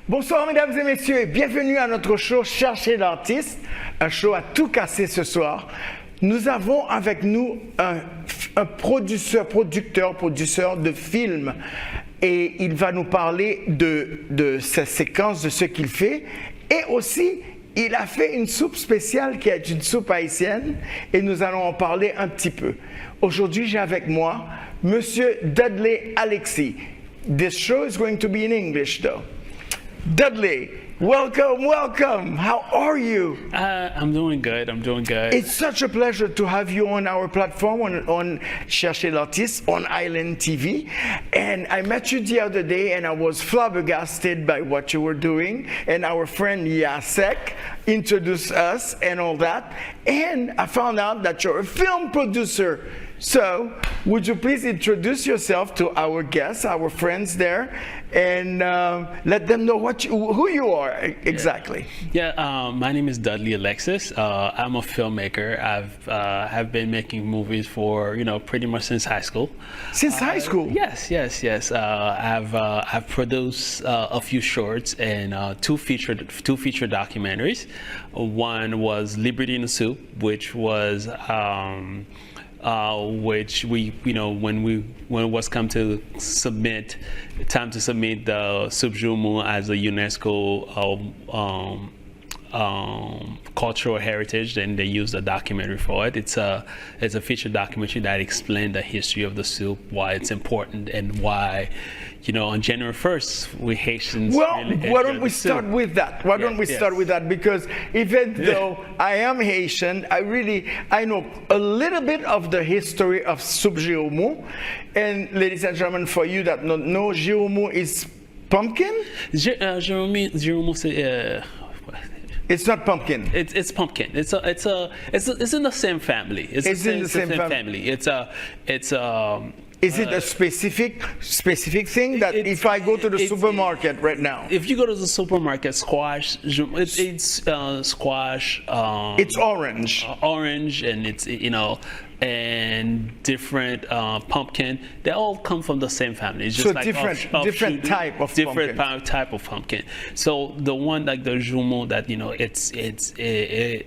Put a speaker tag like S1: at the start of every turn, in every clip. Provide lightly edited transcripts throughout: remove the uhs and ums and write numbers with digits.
S1: Bonsoir mesdames et messieurs et bienvenue à notre show Chercher l'artiste, un show à tout casser ce soir. Nous avons avec nous un producteur de films et il va nous parler de sa séquence, de ce qu'il fait et aussi il a fait une soupe spéciale qui est une soupe haïtienne et nous allons en parler un petit peu. Aujourd'hui j'ai avec moi Monsieur Dudley Alexis. This show is going to be in English though. Dudley, welcome. How are you?
S2: I'm doing good.
S1: It's such a pleasure to have you on our platform on Chercher l'artiste on Island TV. And I met you the other day and I was flabbergasted by what you were doing. And our friend Jacek introduced us and all that. And I found out that you're a film producer. So, would you please introduce yourself to our guests, our friends there, and let them know who you are exactly?
S2: My name is Dudley Alexis. I'm a filmmaker. Have been making movies for pretty much since high school.
S1: Since high school?
S2: Yes. I've produced a few shorts and two feature documentaries. One was Liberty in the Soup, which was. Which we, when it was time to submit the Subjumu as a UNESCO cultural heritage, and they used a documentary for it. It's a feature documentary that explained the history of the soup, why it's important, and why, on January 1st, we Haitians.
S1: Well,
S2: really
S1: why don't we start with that? Why don't we start with that? Because even though I am Haitian, I know a little bit of the history of soup Giroumou. And ladies and gentlemen, for you that don't know, Giroumou is pumpkin?
S2: Giroumou,
S1: it's not pumpkin.
S2: It's pumpkin. It's in the same family. It's in the same family.
S1: Is it a specific thing that if I go to the supermarket right now?
S2: If you go to the supermarket, squash, it's squash.
S1: It's orange.
S2: Orange, and it's and different pumpkin. They all come from the same family. It's just
S1: so
S2: like
S1: different type of
S2: pumpkin. So the one like the jumeau that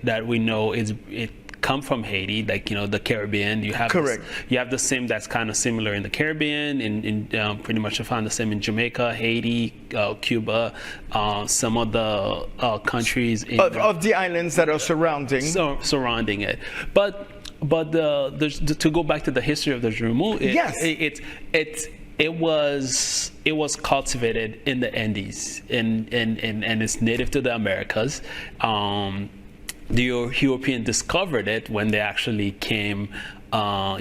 S2: that we know it come from Haiti, like the Caribbean. You have
S1: correct.
S2: You have the same that's kind of similar in the Caribbean, in pretty much you find the same in Jamaica, Haiti, Cuba, some of the countries
S1: of the islands that are
S2: surrounding it. But to go back to the history of the jumeau, it was cultivated in the Andes, and it's native to the Americas. The European discovered it when they actually came,
S1: to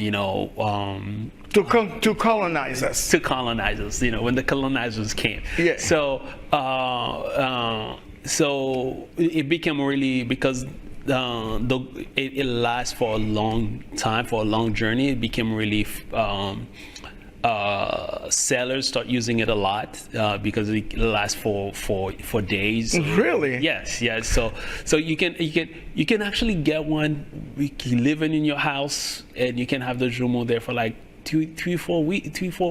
S1: colonize us.
S2: To colonize us, when the colonizers came.
S1: Yeah.
S2: So it became really, because it lasts for a long time, for a long journey. It became really. Sailors start using it a lot because it lasts for days.
S1: Really?
S2: Yes. So you can actually get one. You can live in your house, and you can have the jumeau there for like 3-4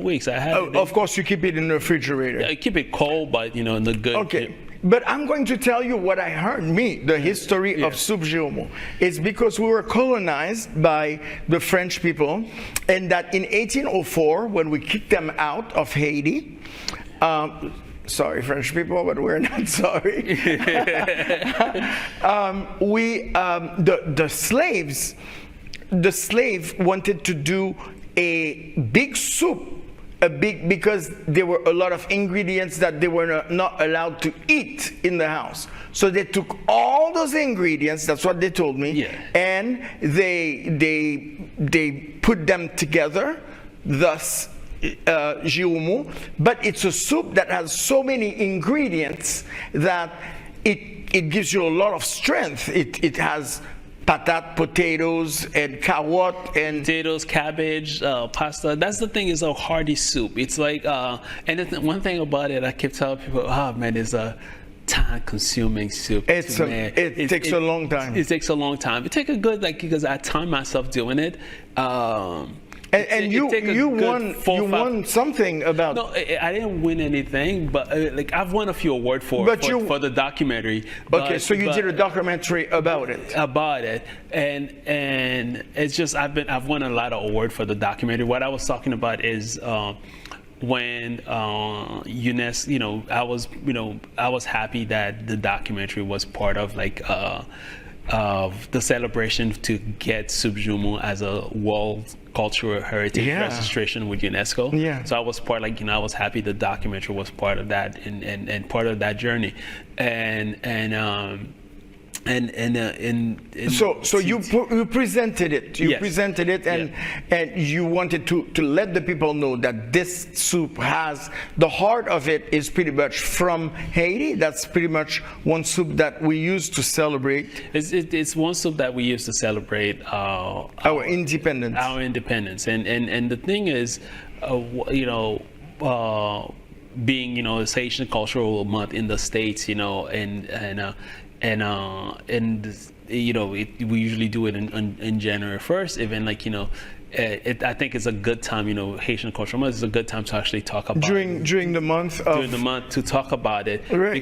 S2: weeks. I had.
S1: Of course, you keep it in the refrigerator.
S2: Yeah, keep it cold, but in the good.
S1: Okay. But I'm going to tell you what I heard, the history of soup Giroumou. It's because we were colonized by the French people, and that in 1804, when we kicked them out of Haiti, sorry, French people, but we're not sorry. The slave wanted to do a big soup. Because there were a lot of ingredients that they were not allowed to eat in the house. So they took all those ingredients, that's what they told me, and they put them together, thus Giroumou. But it's a soup that has so many ingredients that it gives you a lot of strength. It has patat, potatoes, and carrot, and
S2: Potatoes, cabbage, pasta. That's the thing, is a hearty soup. It's like, and one thing about it, I keep telling people, oh man, it's a time-consuming soup.
S1: it takes a long time.
S2: It takes a long time. It takes a good, like, because I time myself doing it.
S1: And you won something about.
S2: No, I didn't win anything, but like I've won a few awards for the documentary.
S1: Okay, so you did a documentary about it.
S2: And it's just I've won a lot of awards for the documentary. What I was talking about is when UNESCO, I was happy that the documentary was part of like of the celebration to get Soup Jumu as a World Cultural Heritage registration with UNESCO.
S1: Yeah.
S2: So I was part, like, I was happy the documentary was part of that and part of that journey.
S1: So you presented it. You presented it, and you wanted to let the people know that this soup has the heart of it is pretty much from Haiti. That's pretty much one soup that we use to celebrate.
S2: It's one soup that we use to celebrate
S1: our independence.
S2: Our independence, and the thing is, being it's Haitian Cultural Month in the States, we usually do it in January 1st, even like I think it's a good time, Haitian Cultural Month is a good time to actually talk about
S1: during the month
S2: to talk about it,
S1: right.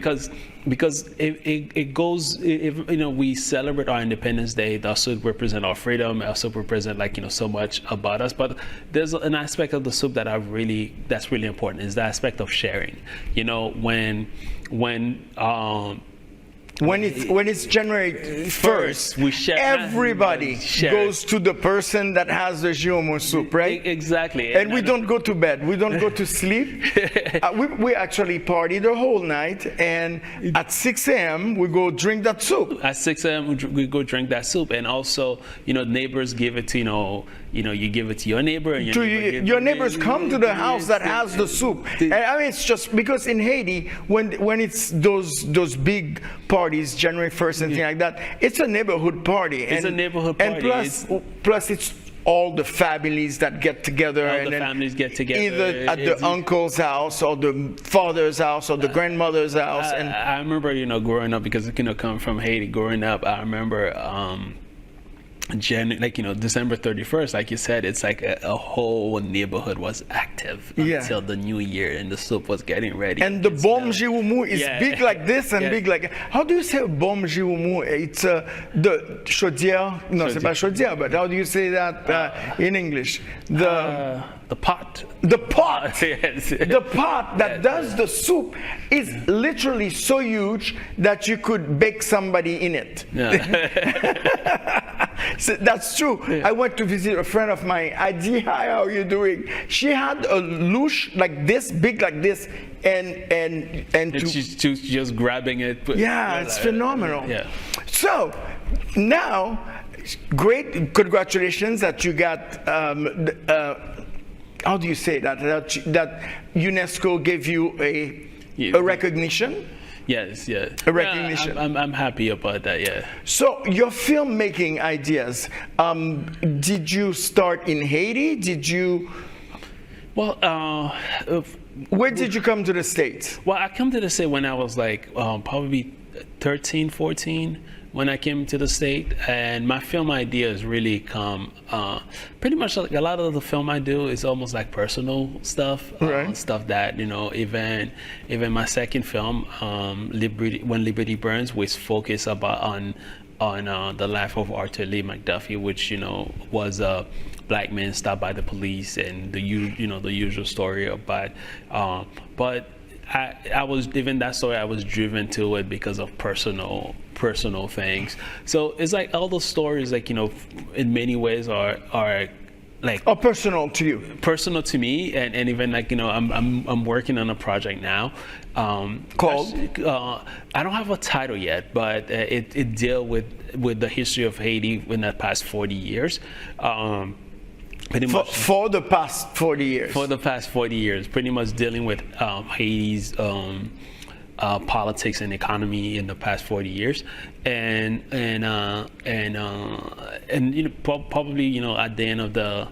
S2: because it goes, we celebrate our Independence Day. It also represent our freedom. It also represent so much about us. But there's an aspect of the soup that's really important, is the aspect of sharing. When
S1: it's January 1st,
S2: we share.
S1: Everybody goes to the person that has the Jumu soup, right?
S2: Exactly.
S1: And we don't go to bed. We don't go to sleep. We actually party the whole night, and at 6 a.m. we go drink that soup.
S2: At 6 a.m. we go drink that soup, and also neighbors give it to you give it to your neighbor, and
S1: your neighbors come to the house that has the soup. And I mean, it's just because in Haiti, when it's those big parties, January 1st and things like that, it's a neighborhood party.
S2: It's a neighborhood party.
S1: And plus it's all the families that get together. Either at the uncle's house or the father's house or the grandmother's house.
S2: I remember, growing up, because coming from Haiti, growing up, I remember December 31st, like you said, it's like a whole neighborhood was active until the new year, and the soup was getting ready.
S1: And the bom jiumu is big like this and big like. How do you say bom jiumu? It's the chaudière. No, c'est pas chaudière, but how do you say that in English?
S2: The pot.
S1: The pot.
S2: Yes.
S1: The pot that does the soup is literally so huge that you could bake somebody in it.
S2: Yeah.
S1: So that's true. Yeah. I went to visit a friend of mine. Adi, hi, how are you doing? She had a louche like this, big like this, and
S2: she's just grabbing it.
S1: It's phenomenal.
S2: Yeah.
S1: So now, great, congratulations that you got. How do you say that UNESCO gave you a recognition?
S2: Yes, yeah.
S1: A recognition.
S2: I'm happy about that, yeah.
S1: So your filmmaking ideas, did you start in Haiti? Did you?
S2: Well,
S1: where did you come to the States?
S2: Well, I come to the States when I was like probably 13, 14. When I came to the state, and my film ideas really come pretty much like a lot of the film I do is almost like personal stuff,
S1: right.
S2: Stuff that even my second film, When Liberty Burns, was focused on the life of Arthur Lee McDuffie, which was a black man stopped by the police, and the usual story about, but I was, even that story, I was driven to it because of personal things. So it's like all those stories, like, in many ways are like
S1: personal to you,
S2: personal to me, and even like, I'm working on a project now
S1: called
S2: I don't have a title yet, but it deals with the history of Haiti in the past 40 years.
S1: For the past 40 years.
S2: For the past 40 years, pretty much dealing with Haiti's politics and economy in the past 40 years, and probably at the end of the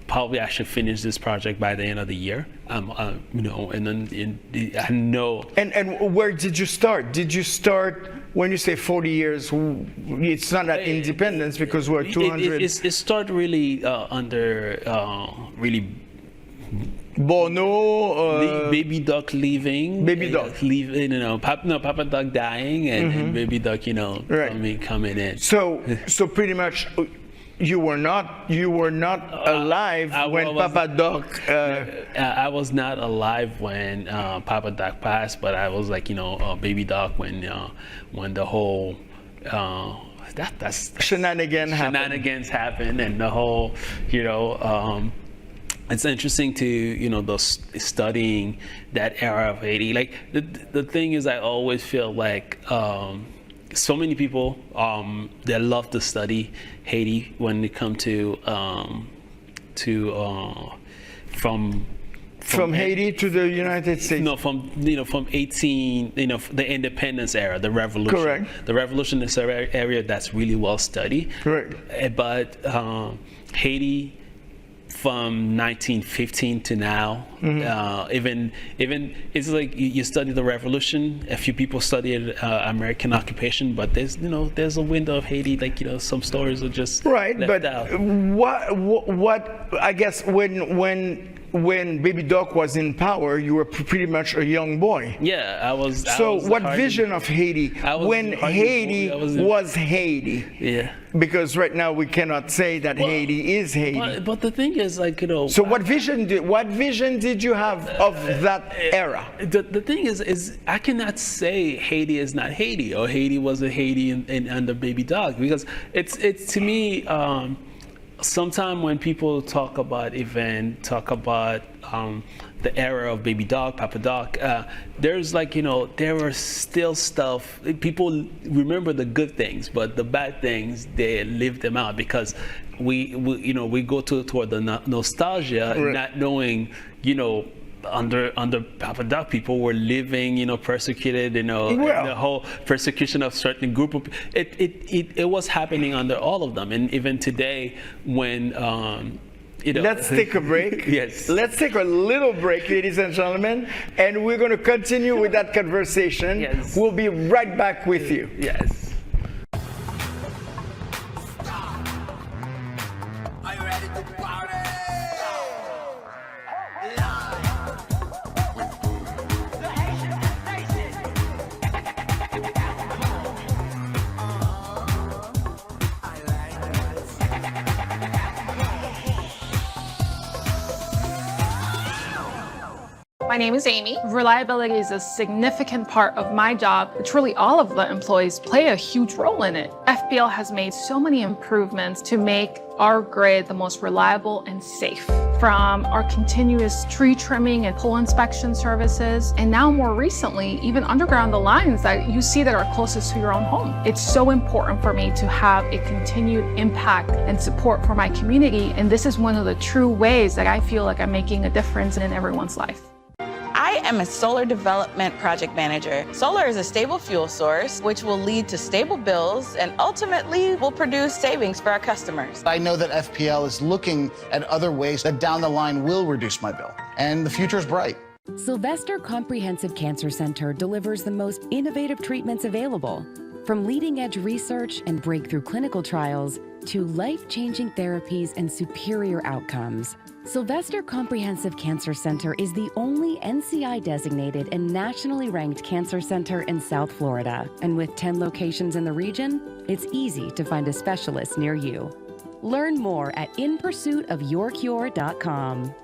S2: probably I should finish this project by the end of the year. And then I know.
S1: And where did you start? Did you start when you say 40 years? It's not that independence because we're 200.
S2: It started really under really.
S1: Bono,
S2: Baby Duck leaving.
S1: Baby Duck
S2: leaving. Papa Duck dying, and Baby Duck, coming in.
S1: So pretty much, you were not alive when Papa Duck.
S2: I was not alive when Papa Duck passed, but I was like Baby Duck when the whole. That's shenanigans happened, and the whole it's interesting to studying that era of Haiti. Like the thing is, I always feel like so many people that love to study Haiti when it comes to from
S1: Haiti to the United States.
S2: No, from 18, the independence era, the revolution.
S1: Correct.
S2: The revolution is an area that's really well studied.
S1: Correct.
S2: But Haiti, from 1915 to now, even it's like you study the revolution. A few people studied American occupation, but there's a window of Haiti. Like some stories are just
S1: right.
S2: left
S1: But
S2: out.
S1: what I guess when Baby Duck was in power, you were pretty much a young boy.
S2: Yeah, I was.
S1: So what vision of Haiti when Haiti was Haiti?
S2: Yeah.
S1: Because right now we cannot say that Haiti is Haiti.
S2: But the thing is,
S1: So what vision did you have of that era?
S2: The thing is I cannot say Haiti is not Haiti or Haiti was a Haiti under Baby Duck, because it's to me. Sometimes when people talk about the era of Baby Duck, Papa Duck, there's there were still stuff. People remember the good things, but the bad things, they leave them out because we go toward the nostalgia,
S1: right.
S2: Not knowing, under Papa Duck, people were living, persecuted, the whole persecution of certain group of it was happening under all of them, and even today when
S1: Let's take a break.
S2: Yes.
S1: Let's take a little break, ladies and gentlemen, and we're going to continue with that conversation.
S2: Yes.
S1: We'll be right back with you.
S2: Yes.
S3: My name is Amy. Reliability is a significant part of my job. Truly all of the employees play a huge role in it. FPL has made so many improvements to make our grid the most reliable and safe. From our continuous tree trimming and pole inspection services, and now more recently, even underground the lines that you see that are closest to your own home. It's so important for me to have a continued impact and support for my community, and this is one of the true ways that I feel like I'm making a difference in everyone's life.
S4: I am a solar development project manager. Solar is a stable fuel source, which will lead to stable bills and ultimately will produce savings for our customers.
S5: I know that FPL is looking at other ways that down the line will reduce my bill, and the future is bright.
S6: Sylvester Comprehensive Cancer Center delivers the most innovative treatments available, from leading-edge research and breakthrough clinical trials to life-changing therapies and superior outcomes. Sylvester Comprehensive Cancer Center is the only NCI-designated and nationally ranked cancer center in South Florida. And with 10 locations in the region, it's easy to find a specialist near you. Learn more at inpursuitofyourcure.com.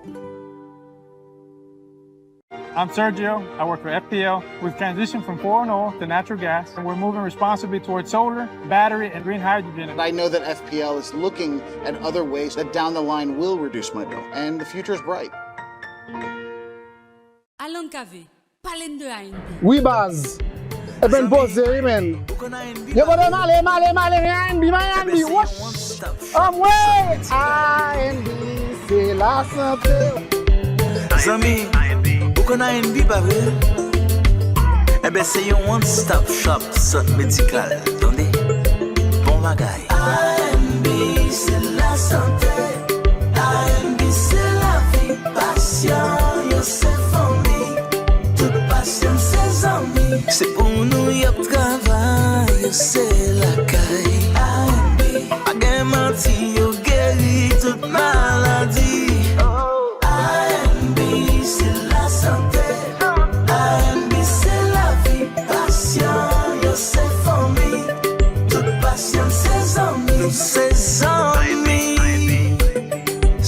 S7: I'm Sergio. I work for FPL. We've transitioned from foreign oil to natural gas, and we're moving responsibly towards solar, battery, and green hydrogen.
S5: I know that FPL is looking at other ways that down the line will reduce my bill, and the future is bright.
S8: Alon Kave, palen de ANB.
S9: Oui, Baz. Ben posé, men. Yo, but male, ANB, wash. Ouais, ANB, c'est la santé.
S10: Zami, ou qu'on a ANB, pas vrai? ben c'est un one-stop shop centre médical. Attendez, bon bagaille. AMB c'est la santé, AMB c'est la vie. Patient, yo c'est famille, toute patient c'est amis. C'est pour nous y'a travail, yo c'est la caille. AMB, pas gain menti, yo guéri toute maladie. AMB c'est la santé, AMB c'est la vie. Patient, yo c'est famille, toute patient c'est amis. Nous c'est amis,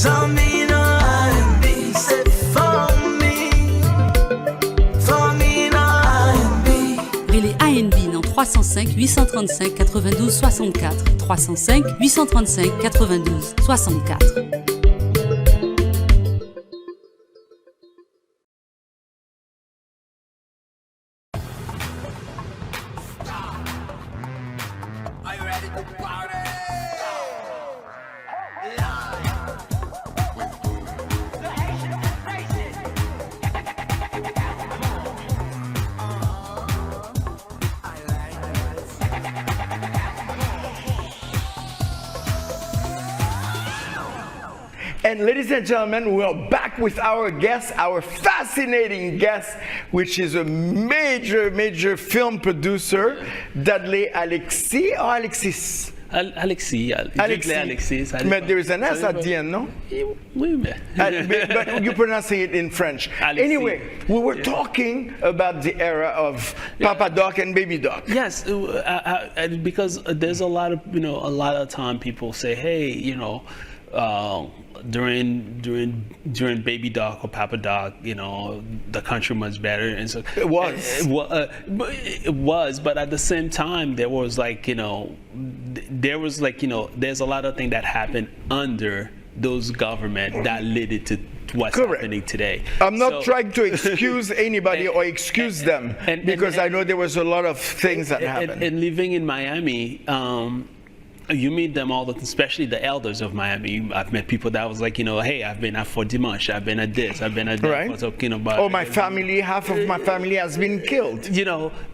S10: amis non AMB c'est famille, famille non AMB.
S8: Relais ANB dans 305 835 92 64 305 835 92 64.
S1: And ladies and gentlemen, we are back with our guest, our fascinating guest, which is a major film producer, DUDLEY ALEXIS or Alexis?
S2: Alexis. Alexis.
S1: But there is an S at the end, no?
S2: Oui, mais.
S1: But you pronounce it in French.
S2: Alexis.
S1: Anyway, we were talking about the era of Papa Doc and Baby Doc.
S2: Yes, because there's a lot of time people say, hey, during Baby Doc or Papa Doc, the country was better, and so
S1: it was.
S2: It was, but at the same time, there was there's a lot of things that happened under those government that led it to what's happening today.
S1: I'm not trying to excuse anybody or excuse them, because I know there was a lot of things that happened.
S2: And living in Miami, you meet them all, especially the elders of Miami. I've met people that was like, hey, I've been at Fort Dimanche, I've been at this, I've been at that.
S1: Right. My family, half of my family has been killed.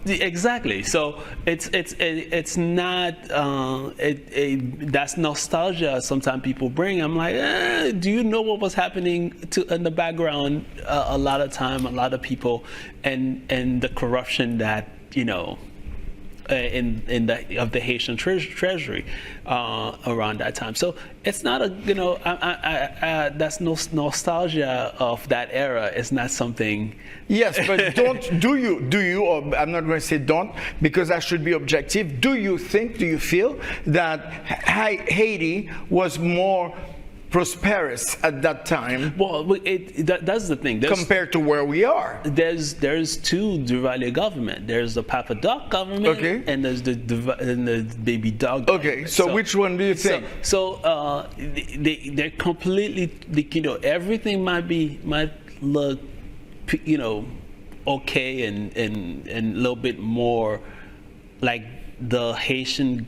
S2: Exactly. So it's not that's nostalgia. Sometimes people bring. I'm like, do you know what was happening in the background? A lot of time, a lot of people, and the corruption that of the Haitian treasury around that time. So it's not that's nostalgia of that era. It's not something.
S1: Yes, but do you, or I'm not going to say don't, because I should be objective. Do you feel that Haiti was more prosperous at that time?
S2: Well, that's the thing.
S1: Compared to where we are.
S2: There's two Duvalier government. There's the Papa Doc government, and there's the Baby Doc government.
S1: Okay, so which one do you think?
S2: They're completely, everything might look, okay and a little bit more like the Haitian,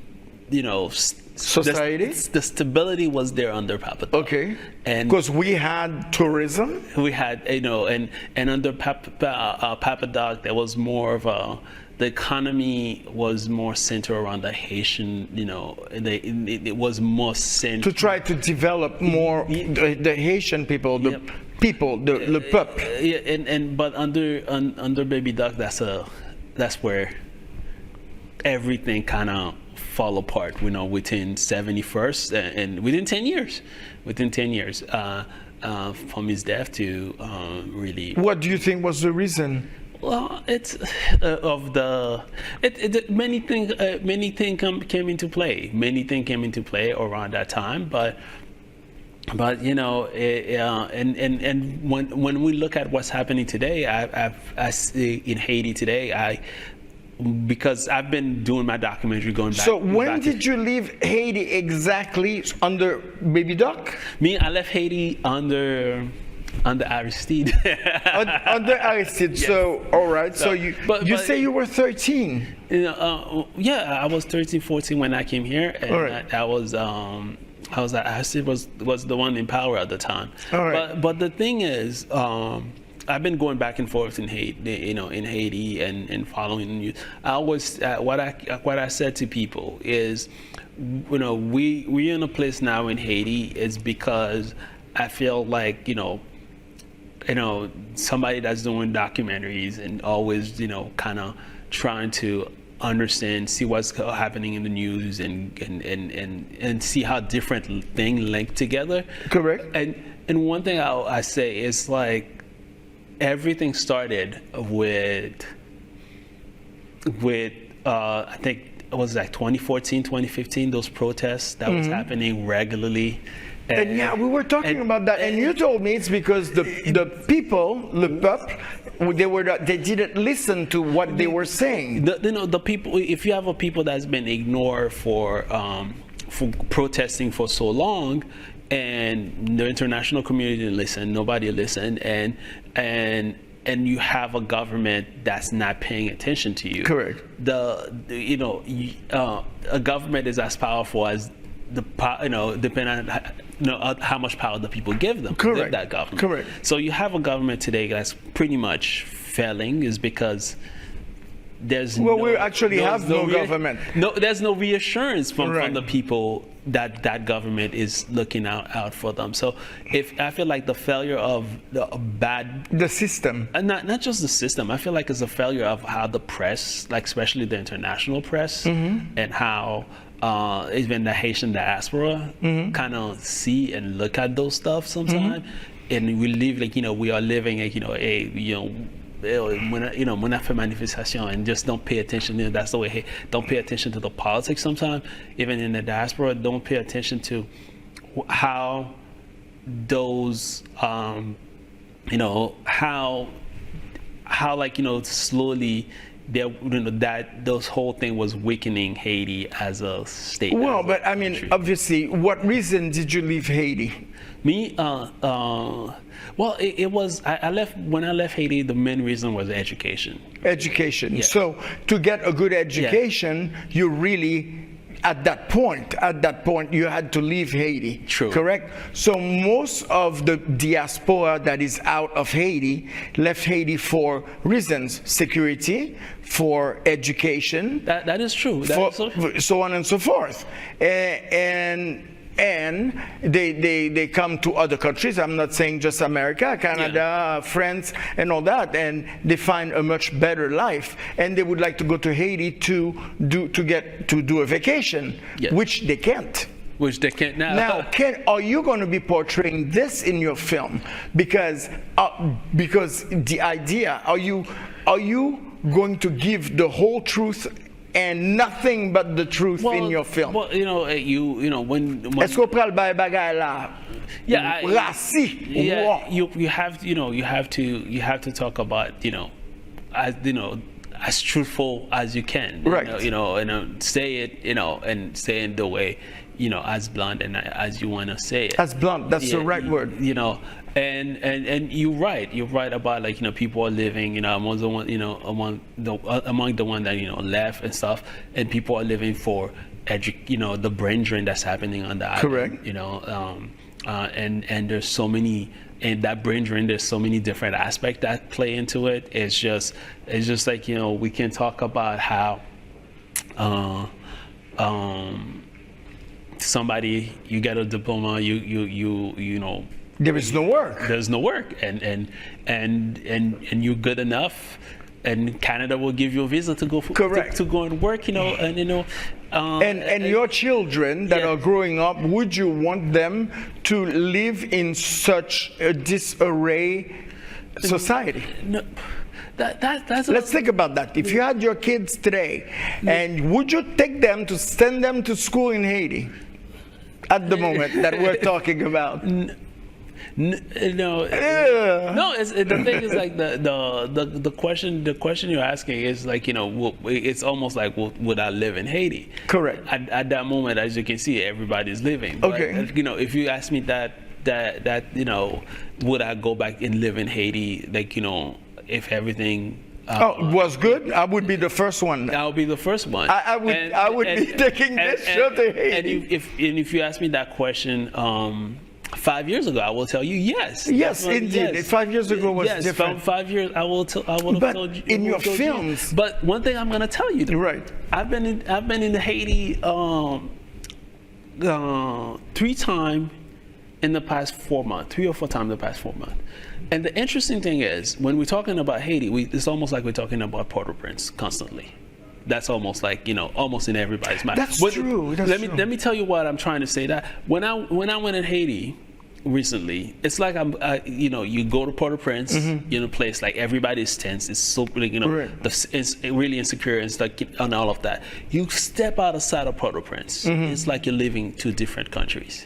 S1: society.
S2: The stability was there under Papa Doc.
S1: Okay.
S2: And
S1: because we had tourism.
S2: We had, and under Papa Doc, there was more of the economy was more centered around the Haitian, it was more centered. To
S1: try to develop more the Haitian people, the peuple.
S2: But under Baby Doc, that's where everything kind of fall apart, within 71st and within 10 years. From his death to really.
S1: What do you think was the reason?
S2: Well, it's many things came into play. Many things came into play around that time, but and when we look at what's happening today, I see in Haiti today, because I've been doing my documentary going back.
S1: So when did you leave Haiti exactly under Baby Doc?
S2: Me, I left Haiti under Aristide.
S1: Under Aristide. Yes. So all right. So you say you were 13.
S2: Yeah, I was 13, 14 when I came here, and I was Aristide was the one in power at the time.
S1: All right.
S2: But the thing is, I've been going back and forth in Haiti and following the news. I always what I said to people is, we're in a place now in Haiti is because I feel like somebody that's doing documentaries and always kind of trying to understand, see what's happening in the news and see how different things link together.
S1: Correct.
S2: And one thing I say is like, everything started with I think it was like 2014, 2015, those protests that was happening regularly.
S1: And yeah, we were talking about that, and you told me it's because the people, the peuple, they didn't listen to what they were saying.
S2: The people, if you have a people that's been ignored for protesting for so long, and the international community didn't listen, nobody listened, and you have a government that's not paying attention to you.
S1: Correct.
S2: A government is as powerful as depending on how much power the people give them.
S1: Correct.
S2: Give that government.
S1: Correct.
S2: So you have a government today that's pretty much failing, is because there's
S1: we actually have no government.
S2: There's no reassurance from the people that government is looking out for them. So I feel like the failure of the system, and not just the system, I feel like it's a failure of how the press, like especially the international press, and how even the Haitian diaspora kind of see and look at those stuff sometimes, and we live we are living when I fait manifestation and just don't pay attention. That's the way. Hey, don't pay attention to the politics sometimes. Even in the diaspora, don't pay attention to how those how slowly that those whole thing was weakening Haiti as a state.
S1: Well, but I mean, obviously, what reason did you leave Haiti?
S2: Me, well, it was, when I left Haiti, the main reason was education.
S1: Education.
S2: Yes.
S1: So to get a good education, you really, at that point, you had to leave Haiti.
S2: True.
S1: Correct? So most of the diaspora that is out of Haiti left Haiti for reasons: security, for education.
S2: That is true.
S1: So on and so forth. And they come to other countries. I'm not saying just America, Canada, France, and all that, and they find a much better life, and they would like to go to Haiti to do a vacation, which they can't.
S2: Which they can't now.
S1: Now, are you going to be portraying this in your film? Because the idea, are you going to give the whole truth and nothing but the truth in your film?
S2: Well, when
S1: Est-ce qu'on prend le bagay là?
S2: Yeah,
S1: Rassi.
S2: Yeah, you have to talk about as truthful as you can.
S1: Right.
S2: And say it and say it the way as blunt and as you want to say it.
S1: As blunt. That's the right word.
S2: And you're right about people are living among the one among the one that left and stuff, and people are living for the brain drain that's happening on the island.
S1: Correct.
S2: And there's so many, and that brain drain, there's so many different aspects that play into it. It's just like we can talk about how somebody, you get a diploma,
S1: there is no work.
S2: There's no work, and you're good enough, and Canada will give you a visa to go to go and work, and
S1: your children that are growing up, would you want them to live in such a disarray society?
S2: No.
S1: Let's think about that. If you had your kids today, and would you take them to send them to school in Haiti at the moment that we're talking about?
S2: No. The thing is like the question you're asking is like it's almost like would I live in Haiti?
S1: Correct.
S2: At that moment, as you can see, everybody's living.
S1: Okay.
S2: But, if you ask me that would I go back and live in Haiti? If everything
S1: was good, I would be the first one.
S2: I would be the first one.
S1: I would be taking this show to Haiti.
S2: And if you ask me that question, 5 years ago, I will tell you yes.
S1: Yes, indeed.
S2: Yes.
S1: 5 years ago was
S2: yes,
S1: different.
S2: 5 years, I would have told you.
S1: In your films.
S2: But one thing I'm going to tell you, though,
S1: Right.
S2: I've been in Haiti 3 times in the past 4 months, 3 or 4 times in the past 4 months. And the interesting thing is, when we're talking about Haiti, it's almost like we're talking about Port-au-Prince constantly. That's almost like, almost in everybody's mind.
S1: That's true.
S2: Let me tell you what I'm trying to say. That when I went in Haiti recently, it's like you go to Port-au-Prince, in a place like everybody's tense. It's so
S1: Right.
S2: it's really insecure and stuff and all of that. You step outside of Port-au-Prince, it's like you're living 2 different countries.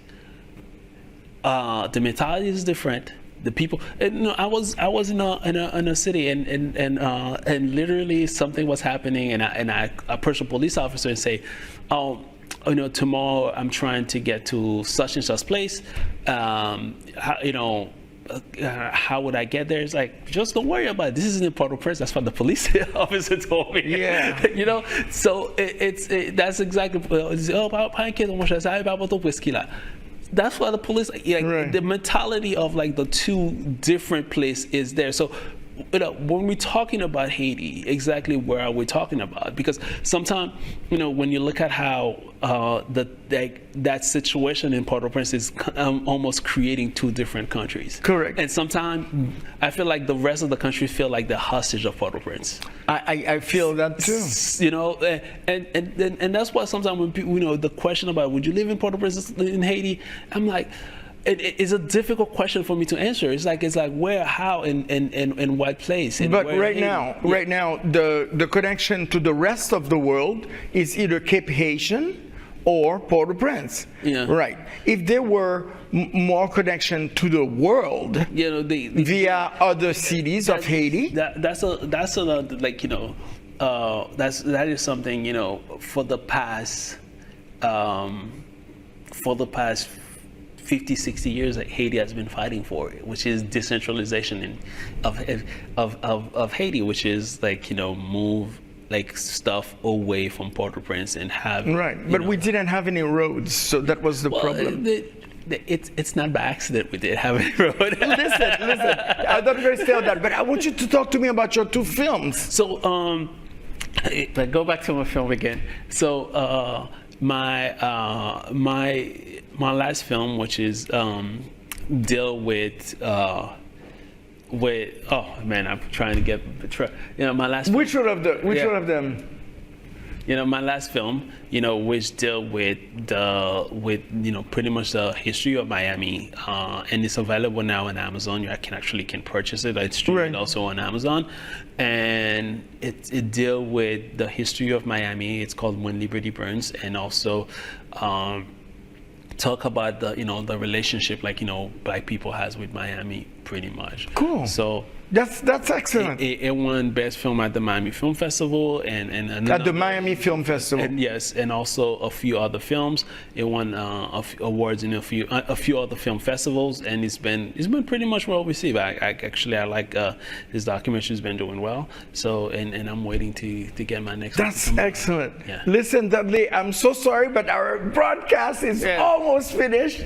S2: The mentality is different. The people, I was in a city and literally something was happening, and I approached a police officer and say, tomorrow I'm trying to get to such and such place. How would I get there? It's like, just don't worry about it. This isn't in Port-au-Prince. That's what the police officer told me.
S1: Yeah.
S2: So that's exactly. That's why the police,
S1: Right.
S2: the mentality of like the 2 different places is there. So, when we're talking about Haiti, exactly where are we talking about? Because sometimes, when you look at how that situation in Port-au-Prince is almost creating 2 different countries.
S1: Correct.
S2: And sometimes I feel like the rest of the country feel like the hostage of Port-au-Prince.
S1: I feel that too.
S2: And that's why sometimes when people, the question about would you live in Port-au-Prince in Haiti, I'm like, it's a difficult question for me to answer. It's like where, how, and what place. And
S1: But
S2: where
S1: right now, the connection to the rest of the world is either Cape Haitian or Port-au-Prince.
S2: Yeah.
S1: Right. If there were more connection to the world, via other cities of Haiti,
S2: that is something, for the past 50, 60 years that Haiti has been fighting for, which is decentralization of Haiti, which is move stuff away from Port-au-Prince and have
S1: But we didn't have any roads, so that was the problem.
S2: It's not by accident we did have any road.
S1: Listen, I'm not going to say that, but I want you to talk to me about your 2 films.
S2: So, go back to my film again. So, my last film, which is deal with I'm trying to get my last.
S1: Which one of them?
S2: My last film, which deal with pretty much the history of Miami, and it's available now on Amazon. You can purchase it. It's streamed also on Amazon, and it deal with the history of Miami. It's called When Liberty Burns, and also talk about the relationship Black people has with Miami, pretty much.
S1: Cool.
S2: So.
S1: That's excellent.
S2: It won Best Film at the Miami Film Festival and
S1: at the Miami Film Festival.
S2: And yes, and also a few other films. It won awards in a few other film festivals, and it's been pretty much well received. I like this documentary's been doing well. So and I'm waiting to get my next.
S1: That's excellent.
S2: Yeah.
S1: Listen, Dudley, I'm so sorry, but our broadcast is almost finished,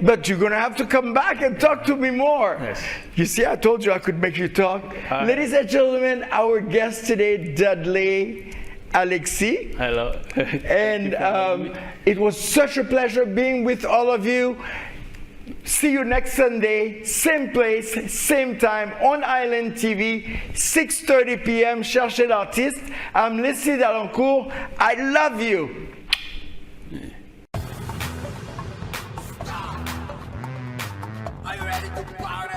S1: but you're gonna have to come back and talk to me more.
S2: Yes.
S1: You see, I told you I could make you talk. Ladies and gentlemen, our guest today, DUDLEY ALEXIS.
S2: Hello.
S1: And it was such a pleasure being with all of you. See you next Sunday, same place, same time, on Island TV, 6:30 p.m. Chercher l'Artiste. I'm Leslie Dalencour. I love you.
S10: Are you ready to party?